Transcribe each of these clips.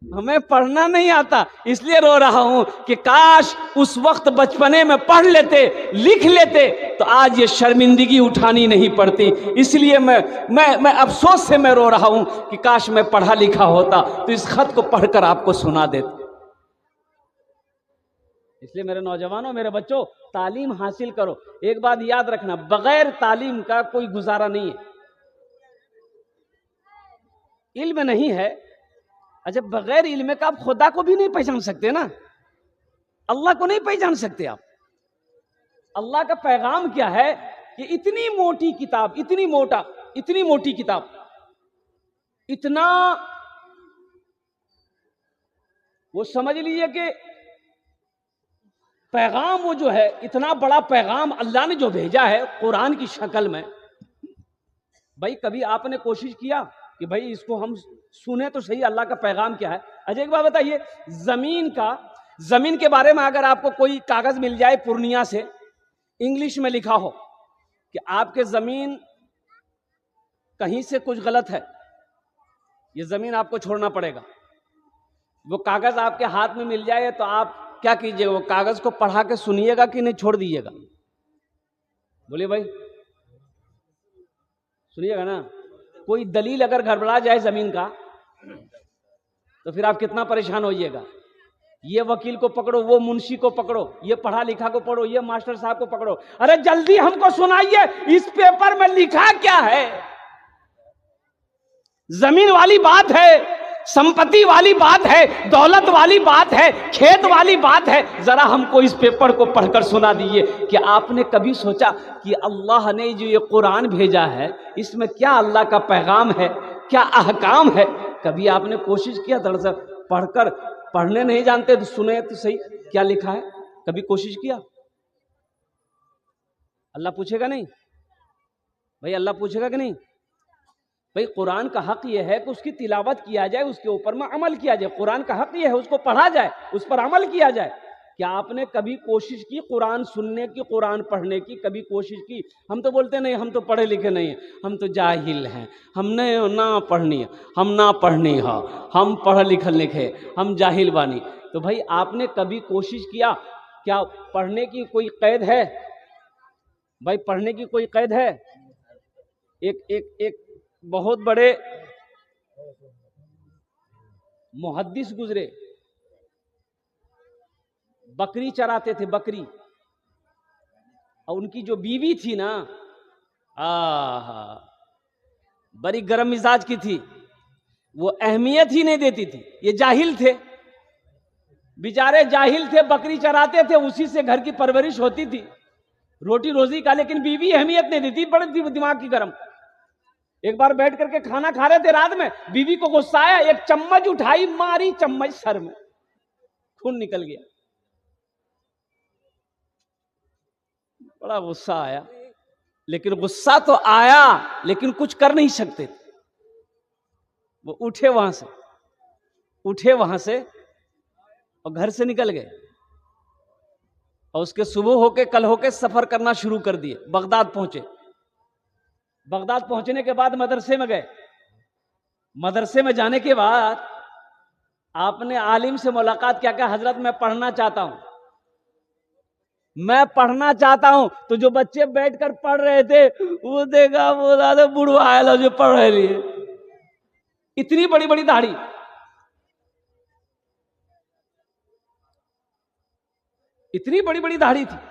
ہمیں پڑھنا نہیں آتا، اس لیے رو رہا ہوں کہ کاش اس وقت بچپنے میں پڑھ لیتے، لکھ لیتے تو آج یہ شرمندگی اٹھانی نہیں پڑتی۔ اس لیے میں افسوس سے میں رو رہا ہوں کہ کاش میں پڑھا لکھا ہوتا تو اس خط کو پڑھ کر آپ کو سنا دیتا۔ اس لیے میرے نوجوانوں، میرے بچوں، تعلیم حاصل کرو۔ ایک بات یاد رکھنا، بغیر تعلیم کا کوئی گزارا نہیں ہے۔ علم نہیں ہے، اچھا بغیر علم کا آپ خدا کو بھی نہیں پہچان سکتے نا، اللہ کو نہیں پہچان سکتے آپ۔ اللہ کا پیغام کیا ہے کہ اتنی موٹی کتاب، اتنی موٹی کتاب، اتنا وہ سمجھ لیجئے کہ پیغام، وہ جو ہے اتنا بڑا پیغام اللہ نے جو بھیجا ہے قرآن کی شکل میں۔ بھائی کبھی آپ نے کوشش کیا کہ بھائی اس کو ہم سنیں تو صحیح اللہ کا پیغام کیا ہے؟ اچھا ایک بات بتائیے، زمین کے بارے میں اگر آپ کو کوئی کاغذ مل جائے پورنیہ سے، انگلش میں لکھا ہو کہ آپ کے زمین کہیں سے کچھ غلط ہے، یہ زمین آپ کو چھوڑنا پڑے گا، وہ کاغذ آپ کے ہاتھ میں مل جائے تو آپ کیا کیجئے گا؟ وہ کاغذ کو پڑھا کے سنیے گا کہ نہیں چھوڑ دیجیے گا؟ بولیے بھائی، سنیے گا نا؟ کوئی دلیل اگر گڑبڑا جائے زمین کا تو پھر آپ کتنا پریشان ہوئیے گا؟ یہ وکیل کو پکڑو، وہ منشی کو پکڑو، یہ پڑھا لکھا کو پکڑو، یہ ماسٹر صاحب کو پکڑو، ارے جلدی ہم کو سنائیے اس پیپر میں لکھا کیا ہے؟ زمین والی بات ہے، سمپتی والی بات ہے، دولت والی بات ہے، کھیت والی بات ہے، ذرا ہم کو اس پیپر کو پڑھ کر سنا دیجئے کہ آپ نے کبھی سوچا کہ اللہ نے جو یہ قرآن بھیجا ہے اس میں کیا اللہ کا پیغام ہے، کیا احکام ہے؟ کبھی آپ نے کوشش کیا دراصل پڑھ کر، پڑھنے نہیں جانتے تو سنے تو صحیح کیا لکھا ہے؟ کبھی کوشش کیا؟ اللہ پوچھے گا نہیں بھائی؟ اللہ پوچھے گا کہ نہیں بھائی؟ قرآن کا حق یہ ہے کہ اس کی تلاوت کیا جائے، اس کے اوپر میں عمل کیا جائے۔ قرآن کا حق یہ ہے اس کو پڑھا جائے، اس پر عمل کیا جائے۔ کیا آپ نے کبھی کوشش کی قرآن سننے کی، قرآن پڑھنے کی؟ کبھی کوشش کی؟ ہم تو بولتے نہیں، ہم تو پڑھے لکھے نہیں ہیں، ہم تو جاہل ہیں، ہم نے نہ پڑھنی، ہم نہ پڑھنی ہاں، ہم پڑھ لکھے، ہم جاہل بانی۔ تو بھائی آپ نے کبھی کوشش کیا؟ کیا پڑھنے کی کوئی قید ہے؟ بھائی پڑھنے کی کوئی قید ہے؟ ایک بہت بڑے محدث گزرے، بکری چراتے تھے، بکری، اور ان کی جو بیوی تھی نا، بڑی گرم مزاج کی تھی، وہ اہمیت ہی نہیں دیتی تھی۔ یہ جاہل تھے، بیچارے جاہل تھے، بکری چراتے تھے، اسی سے گھر کی پرورش ہوتی تھی، روٹی روزی کا، لیکن بیوی اہمیت نہیں دیتی، بڑی دماغ کی گرم۔ ایک بار بیٹھ کر کے کھانا کھا رہے تھے رات میں، بیوی کو غصہ آیا، ایک چمچ اٹھائی، ماری چمچ سر میں، خون نکل گیا، بڑا غصہ آیا۔ لیکن غصہ تو آیا لیکن کچھ کر نہیں سکتے، وہ اٹھے وہاں سے اور گھر سے نکل گئے، اور اس کے صبح ہو کے، کل ہو کے سفر کرنا شروع کر دیے، بغداد پہنچے۔ بغداد پہنچنے کے بعد مدرسے میں گئے، مدرسے میں جانے کے بعد آپ نے عالم سے ملاقات کیا کہ حضرت میں پڑھنا چاہتا ہوں، میں پڑھنا چاہتا ہوں۔ تو جو بچے بیٹھ کر پڑھ رہے تھے وہ دیکھا، وہ زیادہ بڑھوا آئے جو پڑھ رہے لیے، اتنی بڑی بڑی داڑھی، اتنی بڑی بڑی داڑھی تھی۔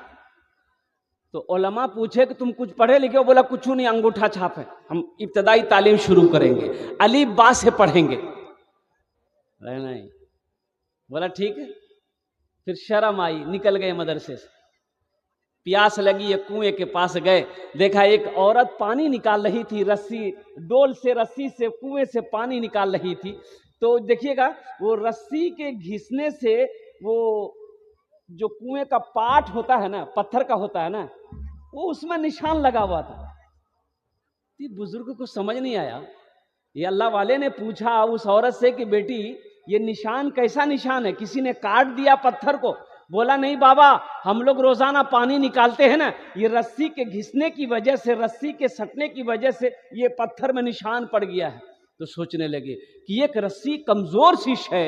تو علماء پوچھے کہ تم کچھ پڑھے لکھے ہو؟ بولا کچھ نہیں، انگوٹھا چھاپ ہے، ہم ابتدائی تعلیم شروع کریں گے، الف با سے پڑھیں گے۔ نہیں، بولا ٹھیک ہے۔ پھر شرم آئی، نکل گئے مدرسے سے۔ پیاس لگی، ایک کنویں کے پاس گئے، دیکھا ایک عورت پانی نکال رہی تھی، رسی سے کنویں سے پانی نکال رہی تھی۔ تو دیکھیے گا وہ رسی کے گھسنے سے وہ جو کنویں کا پاٹ ہوتا ہے نا، پتھر کا ہوتا ہے نا، وہ اس میں نشان لگا ہوا تھا۔ بزرگ کو سمجھ نہیں آیا، یہ اللہ والے نے پوچھا اس عورت سے کہ بیٹی یہ نشان کیسا نشان ہے؟ کسی نے کاٹ دیا پتھر کو؟ بولا نہیں بابا، ہم لوگ روزانہ پانی نکالتے ہیں نا، یہ رسی کے گھسنے کی وجہ سے، رسی کے سٹنے کی وجہ سے یہ پتھر میں نشان پڑ گیا ہے۔ تو سوچنے لگے کہ ایک رسی کمزور سی شے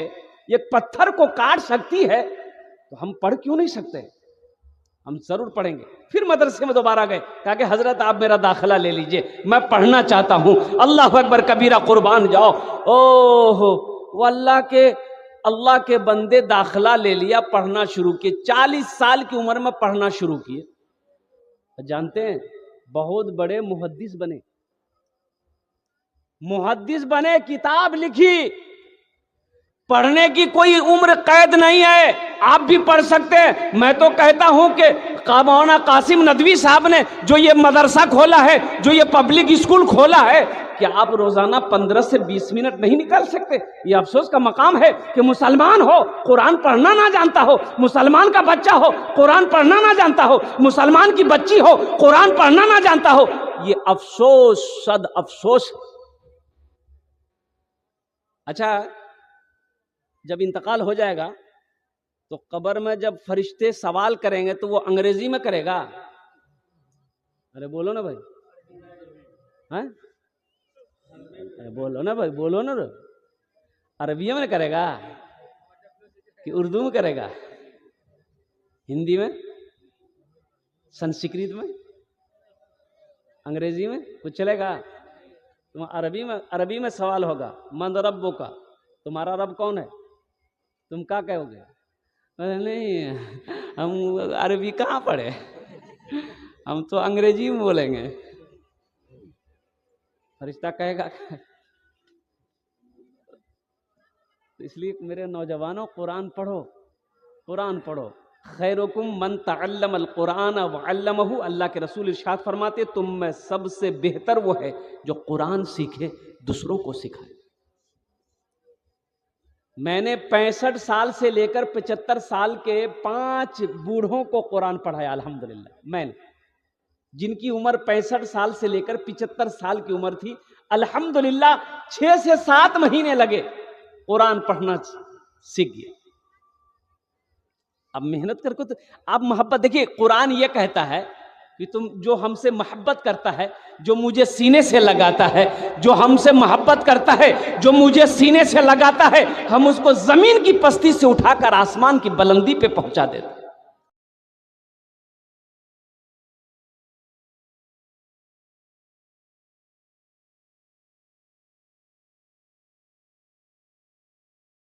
ایک پتھر کو کاٹ سکتی ہے تو ہم پڑھ کیوں نہیں سکتے؟ ہم ضرور پڑھیں گے۔ پھر مدرسے میں دوبارہ گئے، کہا کہ حضرت آپ میرا داخلہ لے لیجئے، میں پڑھنا چاہتا ہوں۔ اللہ اکبر کبیرہ، قربان جاؤ۔ وہ اللہ کے بندے داخلہ لے لیا، پڑھنا شروع کیے، 40 سال کی عمر میں پڑھنا شروع کیے۔ جانتے ہیں بہت بڑے محدث بنے، کتاب لکھی۔ پڑھنے کی کوئی عمر قید نہیں ہے، آپ بھی پڑھ سکتے ہیں۔ میں تو کہتا ہوں کہ مولانا قاسم ندوی صاحب نے جو یہ مدرسہ کھولا ہے، جو یہ پبلک اسکول کھولا ہے، کہ آپ روزانہ 15 سے 20 منٹ نہیں نکال سکتے؟ یہ افسوس کا مقام ہے کہ مسلمان ہو قرآن پڑھنا نہ جانتا ہو، مسلمان کا بچہ ہو قرآن پڑھنا نہ جانتا ہو، مسلمان کی بچی ہو قرآن پڑھنا نہ جانتا ہو۔ یہ افسوس، صد افسوس۔ اچھا، جب انتقال ہو جائے گا تو قبر میں جب فرشتے سوال کریں گے تو وہ انگریزی میں کرے گا؟ ارے بولو نا بھائی، ہاں بولو نا بھائی، بولو نا۔ عربی میں کرے گا کہ اردو میں کرے گا؟ ہندی میں، سنسکرت میں، انگریزی میں کچھ چلے گا؟ عربی میں سوال ہوگا، من ربک کا، تمہارا رب کون ہے؟ تم کیا کہو گے؟ نہیں، ہم عربی کہاں پڑھے، ہم تو انگریزی میں بولیں گے۔ فرشتہ کہے گا۔ تو اس لیے میرے نوجوانوں، قرآن پڑھو، قرآن پڑھو۔ خیرکم من تعلم القرآن وعلمہ، اللہ کے رسول ارشاد فرماتے تم میں سب سے بہتر وہ ہے جو قرآن سیکھے، دوسروں کو سکھائے۔ میں نے 65 سال سے لے کر 75 سال کے 5 بوڑھوں کو قرآن پڑھایا، الحمدللہ۔ میں نے، جن کی عمر 65 سال سے لے کر 75 سال کی عمر تھی، الحمدللہ 6 سے 7 مہینے لگے، قرآن پڑھنا سیکھ گیا۔ اب محنت کر کے تو آپ محبت، دیکھیے قرآن یہ کہتا ہے کہ تم جو ہم سے محبت کرتا ہے، جو مجھے سینے سے لگاتا ہے، جو ہم سے محبت کرتا ہے، جو مجھے سینے سے لگاتا ہے، ہم اس کو زمین کی پستی سے اٹھا کر آسمان کی بلندی پہ پہنچا دیتے ہیں۔